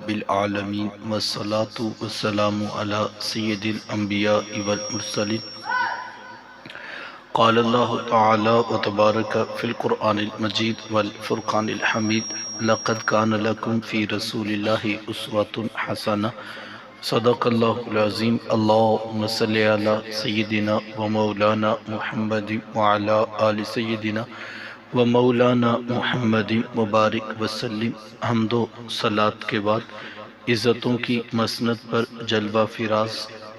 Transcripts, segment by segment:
رب العالمین والصلاة والسلام علی سید الانبیاء والمرسلین۔ قال اللہ تعالی وتبارک فی القرآن المجید والفرقان الحمید، لقد کان لکم فی رسول اللہ اسوۃ حسنہ۔ صدق اللہ العظیم۔ اللہم صلی علی سیدنا و مولانا محمد وعلی آل سیدنا و مولانا محمد مبارک وسلم۔ حمد و صلات کے بعد عزتوں کی مسند پر جلوہ فراز،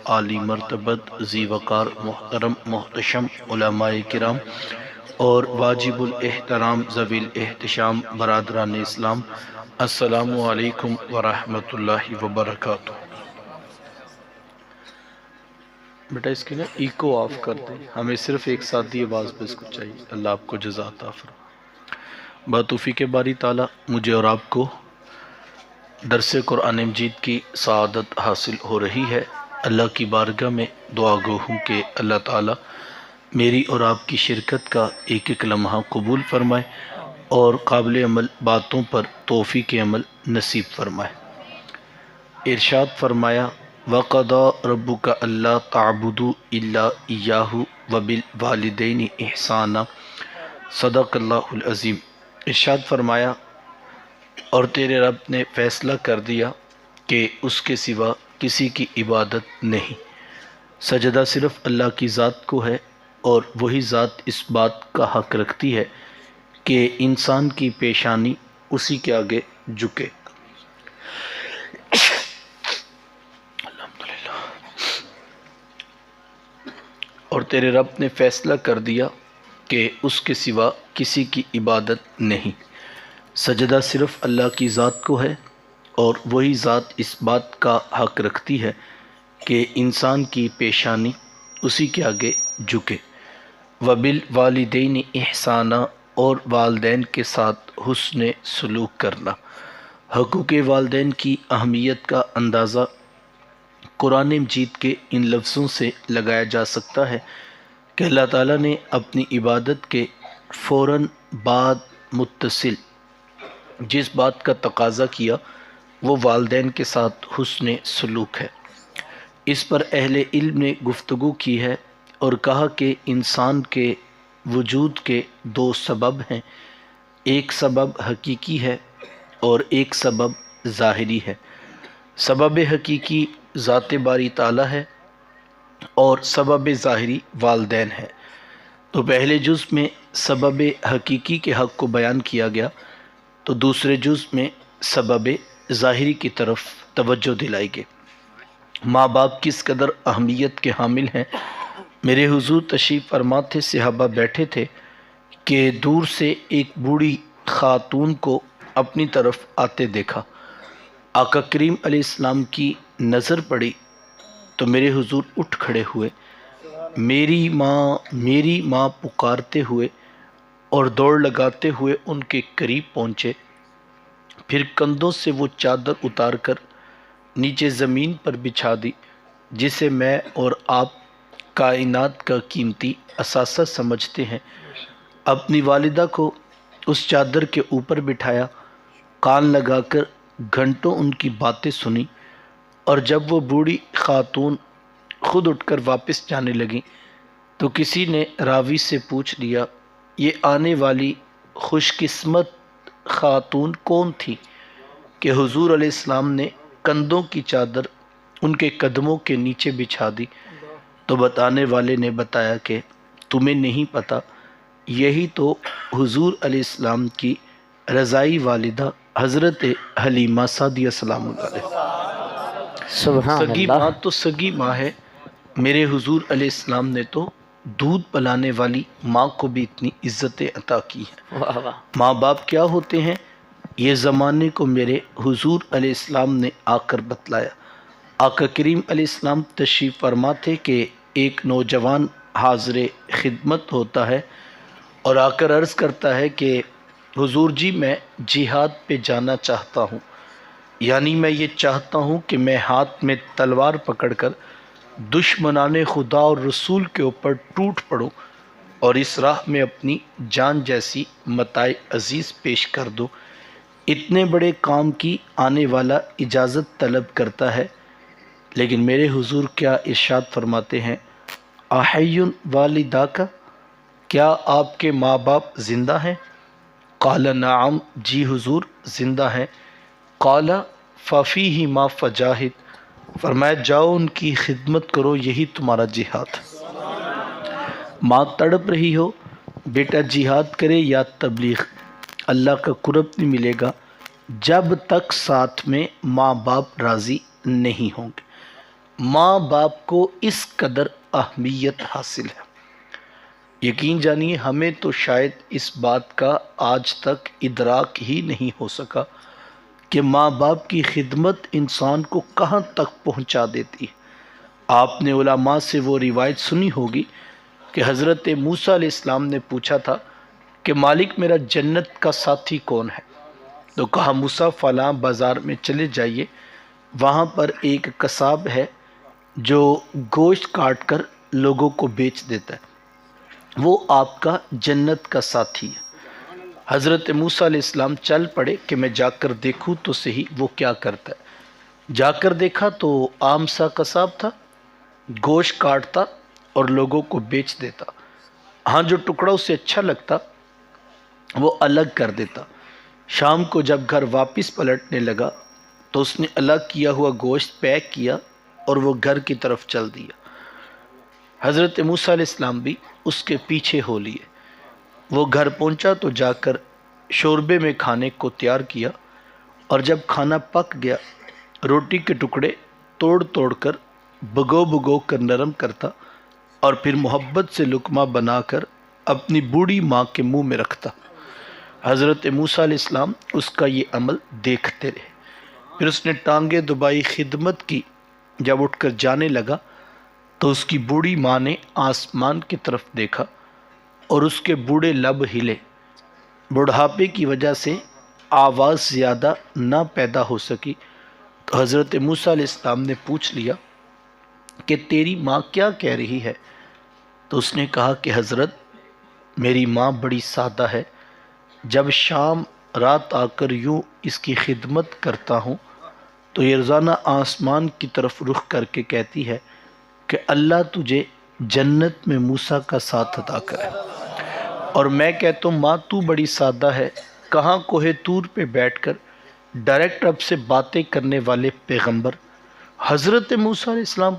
عالی مرتبت، ذی وقار، محترم محتشم علماء کرام اور واجب الاحترام ذوی الاحتشام برادران اسلام، السلام علیکم ورحمۃ اللہ وبرکاتہ۔ بیٹا اس کی نا ایکو آف کر دیں، ہمیں صرف ایک ساتھی آواز پہ اس کو چاہیے۔ اللہ آپ کو جزا عطا فرمائے۔ بتوفیق باری تعالیٰ مجھے اور آپ کو درس قرآن مجید کی سعادت حاصل ہو رہی ہے۔ اللہ کی بارگاہ میں دعا گو ہوں کہ اللہ تعالیٰ میری اور آپ کی شرکت کا ایک ایک لمحہ قبول فرمائے اور قابل عمل باتوں پر توفیق عمل نصیب فرمائے۔ ارشاد فرمایا، وَقَضَىٰ رَبُّكَ أَلَّا تَعْبُدُوا إِلَّا إِيَّاهُ وَبِالْوَالِدَيْنِ إِحْسَانًا۔ صدق اللہ العظیم۔ ارشاد فرمایا، اور تیرے رب نے فیصلہ کر دیا کہ اس کے سوا کسی کی عبادت نہیں، سجدہ صرف اللہ کی ذات کو ہے، اور وہی ذات اس بات کا حق رکھتی ہے کہ انسان کی پیشانی اسی کے آگے جھکے۔ اور تیرے رب نے فیصلہ کر دیا کہ اس کے سوا کسی کی عبادت نہیں، سجدہ صرف اللہ کی ذات کو ہے، اور وہی ذات اس بات کا حق رکھتی ہے کہ انسان کی پیشانی اسی کے آگے جھکے۔ وَبِالْوَالِدَيْنِ إِحْسَانًا، اور والدین کے ساتھ حسن سلوک کرنا۔ حقوق والدین کی اہمیت کا اندازہ قرآن مجید کے ان لفظوں سے لگایا جا سکتا ہے کہ اللہ تعالیٰ نے اپنی عبادت کے فوراً بعد متصل جس بات کا تقاضا کیا وہ والدین کے ساتھ حسن سلوک ہے۔ اس پر اہل علم نے گفتگو کی ہے اور کہا کہ انسان کے وجود کے دو سبب ہیں، ایک سبب حقیقی ہے اور ایک سبب ظاہری ہے۔ سبب حقیقی ذات باری تعالیٰ ہے اور سبب ظاہری والدین ہے۔ تو پہلے جز میں سبب حقیقی کے حق کو بیان کیا گیا، تو دوسرے جز میں سبب ظاہری کی طرف توجہ دلائی گئی۔ ماں باپ کس قدر اہمیت کے حامل ہیں۔ میرے حضور تشریف فرما تھے، صحابہ بیٹھے تھے کہ دور سے ایک بوڑھی خاتون کو اپنی طرف آتے دیکھا۔ آقا کریم علیہ السلام کی نظر پڑی تو میرے حضور اٹھ کھڑے ہوئے، میری ماں پکارتے ہوئے اور دوڑ لگاتے ہوئے ان کے قریب پہنچے، پھر کندھوں سے وہ چادر اتار کر نیچے زمین پر بچھا دی جسے میں اور آپ کائنات کا قیمتی اثاثہ سمجھتے ہیں۔ اپنی والدہ کو اس چادر کے اوپر بٹھایا، کان لگا کر گھنٹوں ان کی باتیں سنی، اور جب وہ بوڑھی خاتون خود اٹھ کر واپس جانے لگیں تو کسی نے راوی سے پوچھ لیا، یہ آنے والی خوش قسمت خاتون کون تھی کہ حضور علیہ السلام نے کندھوں کی چادر ان کے قدموں کے نیچے بچھا دی؟ تو بتانے والے نے بتایا کہ تمہیں نہیں پتہ، یہی تو حضور علیہ السلام کی رضائی والدہ حضرت حلیمہ سعدیہ سلام اللہ علیہ۔ سگی ماں تو سگی ماں ہے، میرے حضور علیہ السلام نے تو دودھ پلانے والی ماں کو بھی اتنی عزتیں عطا کی ہیں۔ ماں باپ کیا ہوتے ہیں یہ زمانے کو میرے حضور علیہ السلام نے آ کر بتلایا۔ آقا کریم علیہ السلام تشریف فرما تھے کہ ایک نوجوان حاضر خدمت ہوتا ہے اور آ کر عرض کرتا ہے کہ حضور جی میں جہاد پہ جانا چاہتا ہوں، یعنی میں یہ چاہتا ہوں کہ میں ہاتھ میں تلوار پکڑ کر دشمنان خدا اور رسول کے اوپر ٹوٹ پڑوں اور اس راہ میں اپنی جان جیسی متاع عزیز پیش کر دوں۔ اتنے بڑے کام کی آنے والا اجازت طلب کرتا ہے، لیکن میرے حضور کیا ارشاد فرماتے ہیں، احی والداک، کیا آپ کے ماں باپ زندہ ہیں؟ قال نعم، جی حضور زندہ ہیں۔ قال ففیہما فجاہد، فرمایا جاؤ ان کی خدمت کرو، یہی تمہارا جہاد۔ ماں تڑپ رہی ہو، بیٹا جہاد کرے یا تبلیغ، اللہ کا قرب نہیں ملے گا جب تک ساتھ میں ماں باپ راضی نہیں ہوں گے۔ ماں باپ کو اس قدر اہمیت حاصل ہے، یقین جانیے ہمیں تو شاید اس بات کا آج تک ادراک ہی نہیں ہو سکا کہ ماں باپ کی خدمت انسان کو کہاں تک پہنچا دیتی ہے۔ آپ نے علماء سے وہ روایت سنی ہوگی کہ حضرت موسیٰ علیہ السلام نے پوچھا تھا کہ مالک میرا جنت کا ساتھی کون ہے؟ تو کہا موسیٰ فلاں بازار میں چلے جائیے، وہاں پر ایک قصاب ہے جو گوشت کاٹ کر لوگوں کو بیچ دیتا ہے، وہ آپ کا جنت کا ساتھی ہے۔ حضرت موسیٰ علیہ السلام چل پڑے کہ میں جا کر دیکھوں تو صحیح وہ کیا کرتا ہے۔ جا کر دیکھا تو عام سا قصاب تھا، گوشت کاٹتا اور لوگوں کو بیچ دیتا، ہاں جو ٹکڑا اسے اچھا لگتا وہ الگ کر دیتا۔ شام کو جب گھر واپس پلٹنے لگا تو اس نے الگ کیا ہوا گوشت پیک کیا اور وہ گھر کی طرف چل دیا۔ حضرت موسیٰ علیہ السلام بھی اس کے پیچھے ہو لیے۔ وہ گھر پہنچا تو جا کر شوربے میں کھانے کو تیار کیا، اور جب کھانا پک گیا روٹی کے ٹکڑے توڑ توڑ کر بھگو بھگو کر نرم کرتا اور پھر محبت سے لقمہ بنا کر اپنی بوڑھی ماں کے منہ میں رکھتا۔ حضرت موسیٰ علیہ السلام اس کا یہ عمل دیکھتے رہے۔ پھر اس نے ٹانگیں دبائی، خدمت کی۔ جب اٹھ کر جانے لگا تو اس کی بوڑھی ماں نے آسمان کی طرف دیکھا اور اس کے بوڑھے لب ہلے۔ بڑھاپے کی وجہ سے آواز زیادہ نہ پیدا ہو سکی تو حضرت موسیٰ علیہ السلام نے پوچھ لیا کہ تیری ماں کیا کہہ رہی ہے؟ تو اس نے کہا کہ حضرت میری ماں بڑی سادہ ہے، جب شام رات آ کر یوں اس کی خدمت کرتا ہوں تو یہ روزانہ آسمان کی طرف رخ کر کے کہتی ہے کہ اللہ تجھے جنت میں موسیٰ کا ساتھ عطا کرے، اور میں کہتا ہوں ماں تو بڑی سادہ ہے، کہاں کوہ طور پہ بیٹھ کر ڈائریکٹ رب سے باتیں کرنے والے پیغمبر حضرت موسیٰ علیہ السلام،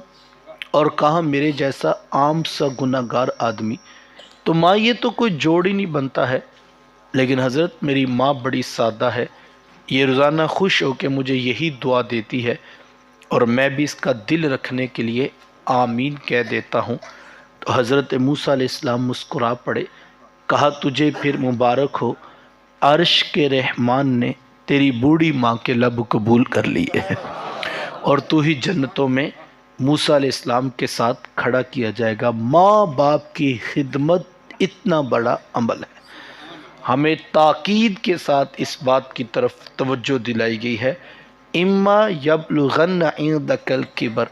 اور کہاں میرے جیسا عام سا گناہ گار آدمی۔ تو ماں یہ تو کوئی جوڑ ہی نہیں بنتا ہے، لیکن حضرت میری ماں بڑی سادہ ہے، یہ روزانہ خوش ہو کے مجھے یہی دعا دیتی ہے اور میں بھی اس کا دل رکھنے کے لیے آمین کہہ دیتا ہوں۔ تو حضرت موسیٰ علیہ السلام مسکرا پڑے، کہا تجھے پھر مبارک ہو، عرش کے رحمان نے تیری بوڑھی ماں کے لب قبول کر لیے ہیں، اور تو ہی جنتوں میں موسیٰ علیہ السلام کے ساتھ کھڑا کیا جائے گا۔ ماں باپ کی خدمت اتنا بڑا عمل ہے، ہمیں تاکید کے ساتھ اس بات کی طرف توجہ دلائی گئی ہے، اما یبلغن عندک الکبر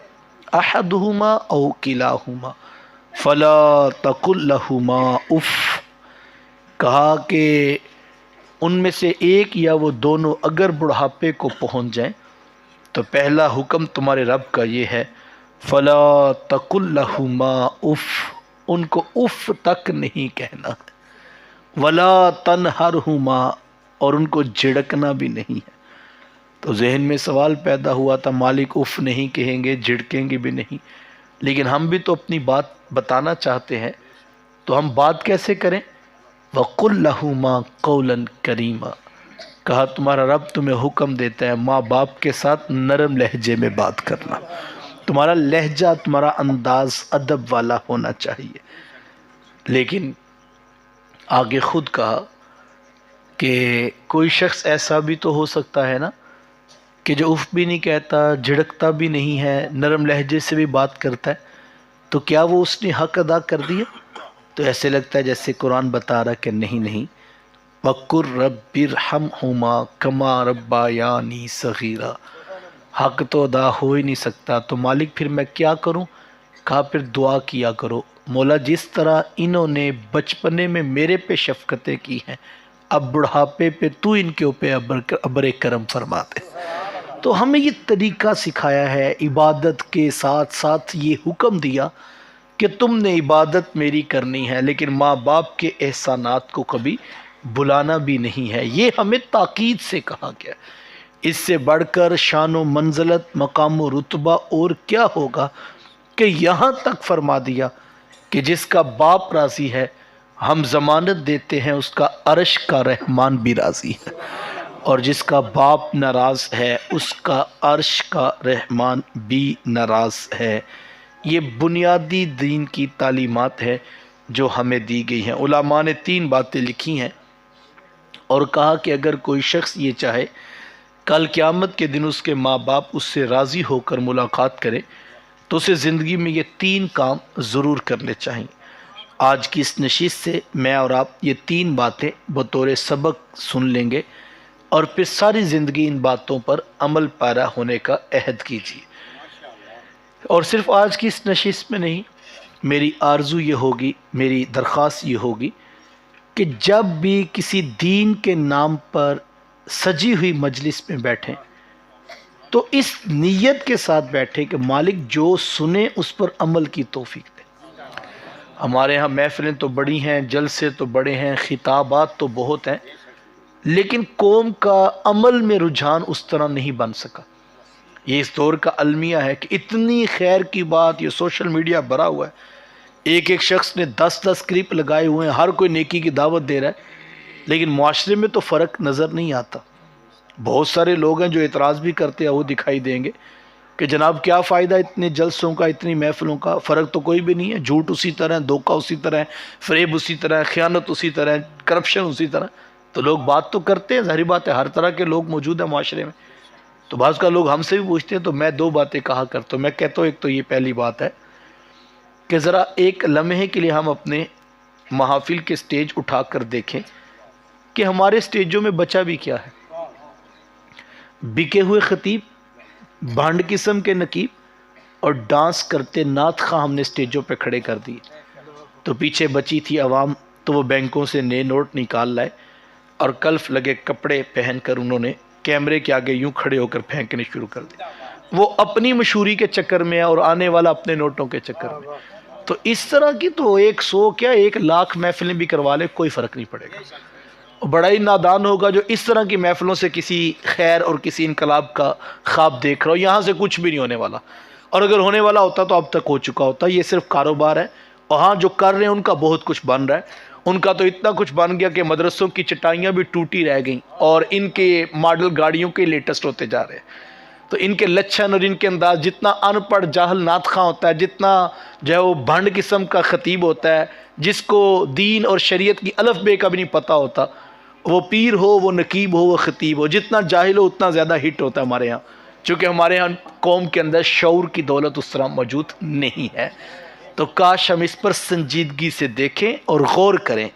احدہما او کلاہما فلا تقل لہما اف، کہا کہ ان میں سے ایک یا وہ دونوں اگر بڑھاپے کو پہنچ جائیں تو پہلا حکم تمہارے رب کا یہ ہے، فلا تقل لہما اف، ان کو اف تک نہیں کہنا، ولا تنہرہما، اور ان کو جھڑکنا بھی نہیں ہے۔ تو ذہن میں سوال پیدا ہوا تھا، مالک اف نہیں کہیں گے، جھڑکیں گے بھی نہیں، لیکن ہم بھی تو اپنی بات بتانا چاہتے ہیں، تو ہم بات کیسے کریں؟ وَقُلْ لَهُمَا قَوْلًا كَرِيمًا، کہا تمہارا رب تمہیں حکم دیتا ہے ماں باپ کے ساتھ نرم لہجے میں بات کرنا، تمہارا لہجہ، تمہارا انداز ادب والا ہونا چاہیے۔ لیکن آگے خود کہا کہ کوئی شخص ایسا بھی تو ہو سکتا ہے نا کہ جو اف بھی نہیں کہتا، جھڑکتا بھی نہیں ہے، نرم لہجے سے بھی بات کرتا ہے، تو کیا وہ اس نے حق ادا کر دیا؟ تو ایسے لگتا ہے جیسے قرآن بتا رہا کہ نہیں، وَقُلْ رَبِّ ارْحَمْهُمَا كَمَا رَبَّيَانِي صَغِيرًا، حق تو ادا ہو ہی نہیں سکتا، تو مالک پھر میں کیا کروں؟ کہا پھر دعا کیا کرو، مولا جس طرح انہوں نے بچپنے میں میرے پہ شفقتیں کی ہیں اب بڑھاپے پہ تو ان کے اوپر ابر کرم فرما دے۔ تو ہمیں یہ طریقہ سکھایا ہے، عبادت کے ساتھ ساتھ یہ حکم دیا کہ تم نے عبادت میری کرنی ہے، لیکن ماں باپ کے احسانات کو کبھی بلانا بھی نہیں ہے۔ یہ ہمیں تاکید سے کہا گیا۔ اس سے بڑھ کر شان و منزلت، مقام و رتبہ اور کیا ہوگا کہ یہاں تک فرما دیا کہ جس کا باپ راضی ہے ہم ضمانت دیتے ہیں اس کا عرش کا رحمان بھی راضی ہے، اور جس کا باپ ناراض ہے اس کا عرش کا رحمان بھی ناراض ہے۔ یہ بنیادی دین کی تعلیمات ہے جو ہمیں دی گئی ہیں۔ علماء نے 3 باتیں لکھی ہیں اور کہا کہ اگر کوئی شخص یہ چاہے کل قیامت کے دن اس کے ماں باپ اس سے راضی ہو کر ملاقات کرے تو اسے زندگی میں یہ 3 کام ضرور کرنے چاہیے۔ آج کی اس نشست سے میں اور آپ یہ 3 باتیں بطور سبق سن لیں گے اور پھر ساری زندگی ان باتوں پر عمل پیرا ہونے کا عہد کیجیے۔ اور صرف آج کی اس نشست میں نہیں، میری آرزو یہ ہوگی، میری درخواست یہ ہوگی کہ جب بھی کسی دین کے نام پر سجی ہوئی مجلس میں بیٹھیں تو اس نیت کے ساتھ بیٹھیں کہ مالک جو سنے اس پر عمل کی توفیق دے۔ ہمارے ہاں محفلیں تو بڑی ہیں، جلسے تو بڑے ہیں، خطابات تو بہت ہیں، لیکن قوم کا عمل میں رجحان اس طرح نہیں بن سکا۔ یہ اس دور کا المیہ ہے کہ اتنی خیر کی بات، یہ سوشل میڈیا بھرا ہوا ہے، ایک ایک شخص نے 10 کلپ لگائے ہوئے ہیں، ہر کوئی نیکی کی دعوت دے رہا ہے، لیکن معاشرے میں تو فرق نظر نہیں آتا۔ بہت سارے لوگ ہیں جو اعتراض بھی کرتے ہیں، وہ دکھائی دیں گے کہ جناب کیا فائدہ اتنے جلسوں کا، اتنی محفلوں کا، فرق تو کوئی بھی نہیں ہے، جھوٹ اسی طرح ہے، دھوکہ اسی طرح ہے، فریب اسی طرح ہے، خیانت اسی طرح ہے، کرپشن اسی طرح۔ تو لوگ بات تو کرتے ہیں، ظاہری بات ہے، ہر طرح کے لوگ موجود ہیں معاشرے میں۔ تو بعض کا لوگ ہم سے بھی پوچھتے ہیں تو میں 2 باتیں کہا کرتا ہوں۔ میں کہتا ہوں ایک تو یہ پہلی بات ہے کہ ذرا ایک لمحے کے لیے ہم اپنے محافل کے سٹیج اٹھا کر دیکھیں کہ ہمارے سٹیجوں میں بچا بھی کیا ہے۔ بکے ہوئے خطیب، بھانڈ قسم کے نقیب اور ڈانس کرتے نعت خواں ہم نے سٹیجوں پہ کھڑے کر دیے۔ تو پیچھے بچی تھی عوام، تو وہ بینکوں سے نئے نوٹ نکال لائے اور کلف لگے کپڑے پہن کر انہوں نے کیمرے کے آگے یوں کھڑے ہو کر پھینکنے شروع کر دیا۔ وہ اپنی مشہوری کے چکر میں ہے اور آنے والا اپنے نوٹوں کے چکر میں۔ تو اس طرح کی تو 100 کیا 1,00,000 محفلیں بھی کروا لے، کوئی فرق نہیں پڑے گا۔ بڑا ہی نادان ہوگا جو اس طرح کی محفلوں سے کسی خیر اور کسی انقلاب کا خواب دیکھ رہا ہو۔ یہاں سے کچھ بھی نہیں ہونے والا، اور اگر ہونے والا ہوتا تو اب تک ہو چکا ہوتا۔ یہ صرف کاروبار ہے، اور ہاں جو کر رہے ہیں ان کا بہت کچھ بن رہا ہے۔ ان کا تو اتنا کچھ بن گیا کہ مدرسوں کی چٹائیاں بھی ٹوٹی رہ گئیں اور ان کے ماڈل گاڑیوں کے لیٹسٹ ہوتے جا رہے ہیں۔ تو ان کے لچھن اور ان کے انداز، جتنا ان پڑھ جاہل نعت خواں ہوتا ہے، جتنا جو ہے وہ بھنڈ قسم کا خطیب ہوتا ہے، جس کو دین اور شریعت کی الف بے کا بھی نہیں پتہ ہوتا، وہ پیر ہو، وہ نقیب ہو، وہ خطیب ہو، جتنا جاہل ہو اتنا زیادہ ہٹ ہوتا ہے ہمارے ہاں، چونکہ ہمارے ہاں قوم کے اندر شعور کی دولت اس طرح موجود نہیں ہے۔ تو کاش ہم اس پر سنجیدگی سے دیکھیں اور غور کریں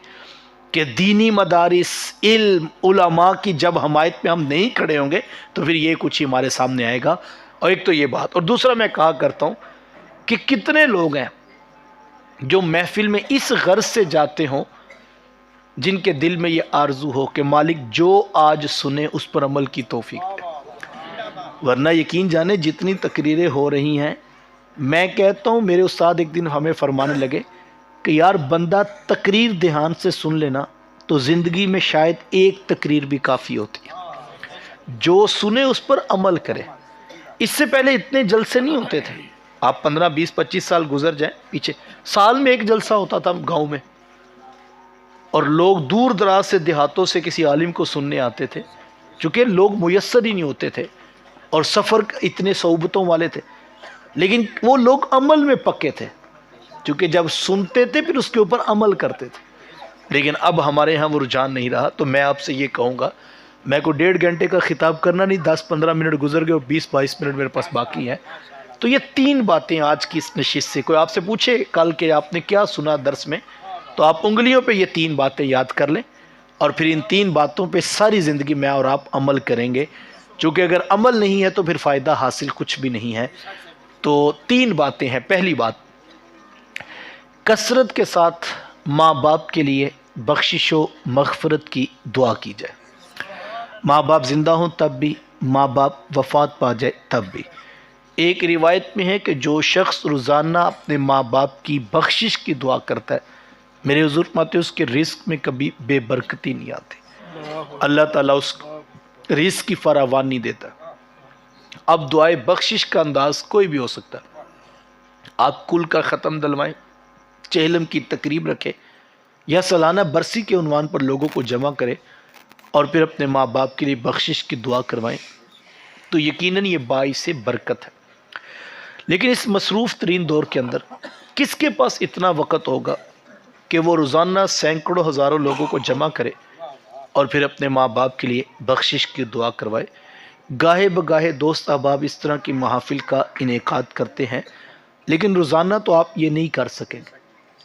کہ دینی مدارس، علم، علماء کی جب حمایت میں ہم نہیں کھڑے ہوں گے تو پھر یہ کچھ ہی ہمارے سامنے آئے گا۔ اور ایک تو یہ بات، اور دوسرا میں کہا کرتا ہوں کہ کتنے لوگ ہیں جو محفل میں اس غرض سے جاتے ہوں جن کے دل میں یہ آرزو ہو کہ مالک جو آج سنے اس پر عمل کی توفیق دے۔ ورنہ یقین جانے جتنی تقریریں ہو رہی ہیں، میں کہتا ہوں میرے استاد ایک دن ہمیں فرمانے لگے کہ یار بندہ تقریر دھیان سے سن لینا تو زندگی میں شاید ایک تقریر بھی کافی ہوتی ہے، جو سنے اس پر عمل کرے۔ اس سے پہلے اتنے جلسے نہیں ہوتے تھے، آپ 15 20 25 سال گزر جائیں پیچھے، سال میں ایک جلسہ ہوتا تھا گاؤں میں، اور لوگ دور دراز سے دیہاتوں سے کسی عالم کو سننے آتے تھے، چونکہ لوگ میسر ہی نہیں ہوتے تھے اور سفر اتنے صعوبتوں والے تھے، لیکن وہ لوگ عمل میں پکے تھے، چونکہ جب سنتے تھے پھر اس کے اوپر عمل کرتے تھے۔ لیکن اب ہمارے ہاں وہ رجحان نہیں رہا۔ تو میں آپ سے یہ کہوں گا، میں کو 1.5 گھنٹے کا خطاب کرنا نہیں، 10-15 منٹ گزر گئے اور 20-22 منٹ میرے پاس باقی ہیں۔ تو یہ 3 باتیں آج کی اس نشست سے، کوئی آپ سے پوچھے کل کہ آپ نے کیا سنا درس میں، تو آپ انگلیوں پہ یہ 3 باتیں یاد کر لیں، اور پھر ان 3 باتوں پہ ساری زندگی میں اور آپ عمل کریں گے، چونکہ اگر عمل نہیں ہے تو پھر فائدہ حاصل کچھ بھی نہیں ہے۔ تو 3 باتیں ہیں۔ پہلی بات، کثرت کے ساتھ ماں باپ کے لیے بخشش و مغفرت کی دعا کی جائے۔ ماں باپ زندہ ہوں تب بھی، ماں باپ وفات پا جائے تب بھی۔ ایک روایت میں ہے کہ جو شخص روزانہ اپنے ماں باپ کی بخشش کی دعا کرتا ہے، میرے حضور فرماتے ہیں اس کے رزق میں کبھی بے برکتی نہیں آتی، اللہ تعالیٰ اس کو رزق کی فراوانی دیتا ہے۔ اب دعائے بخشش کا انداز کوئی بھی ہو سکتا ہے۔ آپ کل کا ختم دلوائیں، چہلم کی تقریب رکھیں، یا سالانہ برسی کے عنوان پر لوگوں کو جمع کریں اور پھر اپنے ماں باپ کے لیے بخشش کی دعا کروائیں، تو یقیناً یہ باعث برکت ہے۔ لیکن اس مصروف ترین دور کے اندر کس کے پاس اتنا وقت ہوگا کہ وہ روزانہ سینکڑوں ہزاروں لوگوں کو جمع کرے اور پھر اپنے ماں باپ کے لیے بخشش کی دعا کروائے؟ گاہے بگاہے دوست احباب اس طرح کی محافل کا انعقاد کرتے ہیں، لیکن روزانہ تو آپ یہ نہیں کر سکیں گے،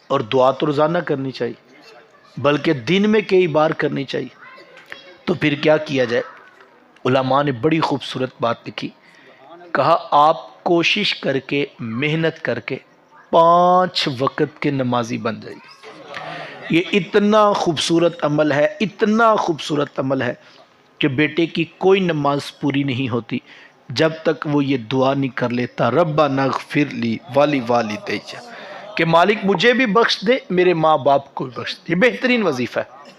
اور دعا تو روزانہ کرنی چاہیے، بلکہ دن میں کئی بار کرنی چاہیے۔ تو پھر کیا کیا جائے؟ علماء نے بڑی خوبصورت بات لکھی، کہا آپ کوشش کر کے، محنت کر کے 5 وقت کے نمازی بن جائیے۔ یہ اتنا خوبصورت عمل ہے، اتنا خوبصورت عمل ہے کہ بیٹے کی کوئی نماز پوری نہیں ہوتی جب تک وہ یہ دعا نہیں کر لیتا، ربنا اغفر لی والی والدی، کہ مالک مجھے بھی بخش دے، میرے ماں باپ کو بھی بخش دے۔ یہ بہترین وظیفہ ہے۔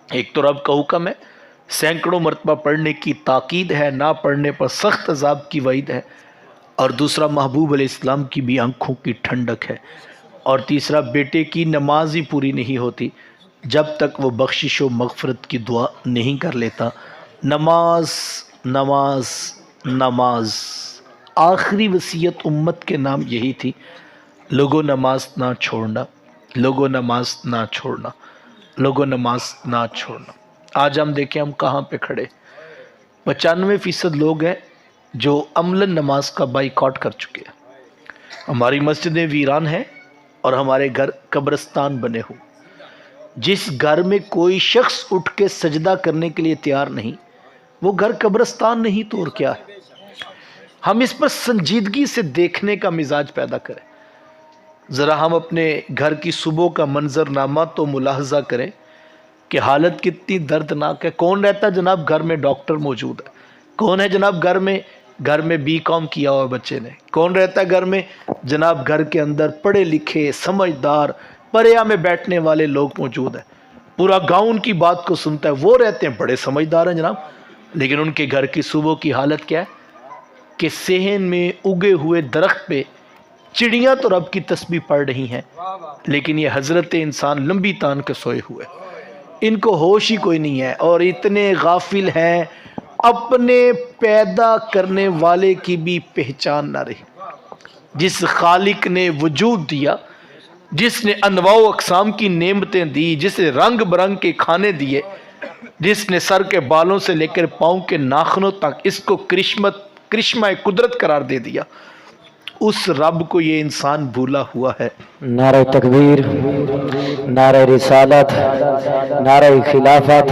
ایک تو رب کا حکم ہے، سینکڑوں مرتبہ پڑھنے کی تاکید ہے، نہ پڑھنے پر سخت عذاب کی وعید ہے، اور دوسرا محبوب علیہ السلام کی بھی آنکھوں کی ٹھنڈک ہے، اور تیسرا بیٹے کی نماز ہی پوری نہیں ہوتی جب تک وہ بخشش و مغفرت کی دعا نہیں کر لیتا۔ نماز نماز نماز، آخری وصیت امت کے نام یہی تھی، لوگوں نماز نہ چھوڑنا، لوگوں نماز نہ چھوڑنا، لوگوں نماز نہ چھوڑنا۔ آج ہم دیکھیں ہم کہاں پہ کھڑے، 95% لوگ ہیں جو عملاً نماز کا بائیکاٹ کر چکے ہیں۔ ہماری مسجدیں ویران ہیں اور ہمارے گھر قبرستان بنے ہوں۔ جس گھر میں کوئی شخص اٹھ کے سجدہ کرنے کے لیے تیار نہیں، وہ گھر قبرستان نہیں تو اور کیا ہے؟ ہم اس پر سنجیدگی سے دیکھنے کا مزاج پیدا کریں۔ ذرا ہم اپنے گھر کی صبح کا منظرنامہ تو ملاحظہ کریں کہ حالت کتنی دردناک ہے۔ کون رہتا ہے جناب گھر میں ڈاکٹر موجود ہے؟ کون ہے جناب گھر میں BCom کیا ہوا بچے نے؟ کون رہتا ہے گھر میں جناب گھر کے اندر پڑھے لکھے سمجھدار پریا میں بیٹھنے والے لوگ موجود ہیں؟ پورا گاؤں ان کی بات کو سنتا ہے، وہ رہتے ہیں بڑے سمجھدار ہیں جناب، لیکن ان کے گھر کی صبح کی حالت کیا ہے کہ صحن میں اگے ہوئے درخت پہ چڑیاں تو رب کی تسبیح پڑھ رہی ہیں، لیکن یہ حضرت انسان لمبی تان کے سوئے ہوئے، ان کو ہوش ہی کوئی نہیں ہے، اور اتنے غافل ہیں اپنے پیدا کرنے والے کی بھی پہچان نہ رہی۔ جس خالق نے وجود دیا، جس نے انواع و اقسام کی نعمتیں دی، جس نے رنگ برنگ کے کھانے دیے، جس نے سر کے بالوں سے لے کر پاؤں کے ناخنوں تک اس کو کرشمہ قدرت قرار دے دیا، اس رب کو یہ انسان بھولا ہوا ہے۔ نعرہ تکبیر، نعرہ رسالت، نعرہ خلافت،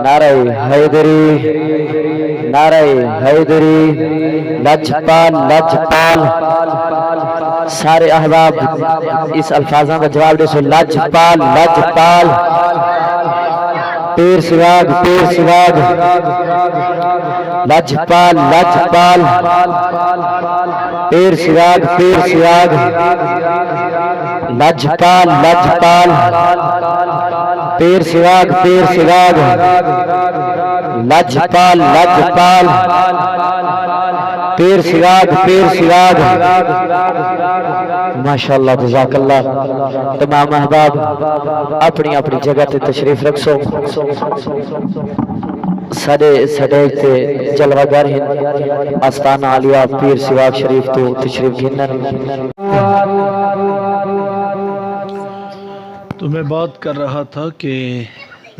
نعرہ حیدری، نعرہ حیدری، لجپال لجپال۔ سارے احباب اس الفاظوں کا جواب دے سو، لجپال لجپال، پیر سراغ پیر سراغ، لجپال لجپال، پیر سراغ پیر سراغ، لجپال لجپال، پیر سراغ پیر سراغ، لجپال لجپال، پیر سراغ پیر سراغ۔ ماشاءاللہ جزاک اللہ۔ تمام احباب اپنی اپنی جگہ تے تشریف رکھو۔ سڈے تے جلوگر ہیں آستانہ عالیہ پیر سراغ شریف تو تشریف گھنن۔ تو میں بات کر رہا تھا کہ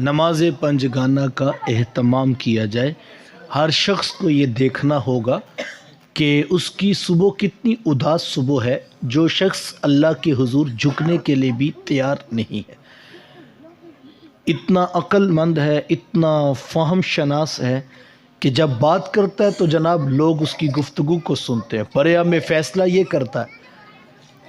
نماز پنجگانہ کا اہتمام کیا جائے۔ ہر شخص کو یہ دیکھنا ہوگا کہ اس کی صبح کتنی اداس صبح ہے، جو شخص اللہ کے حضور جھکنے کے لیے بھی تیار نہیں ہے، اتنا عقل مند ہے، اتنا فہم شناس ہے کہ جب بات کرتا ہے تو جناب لوگ اس کی گفتگو کو سنتے ہیں۔ پریا میں فیصلہ یہ کرتا ہے،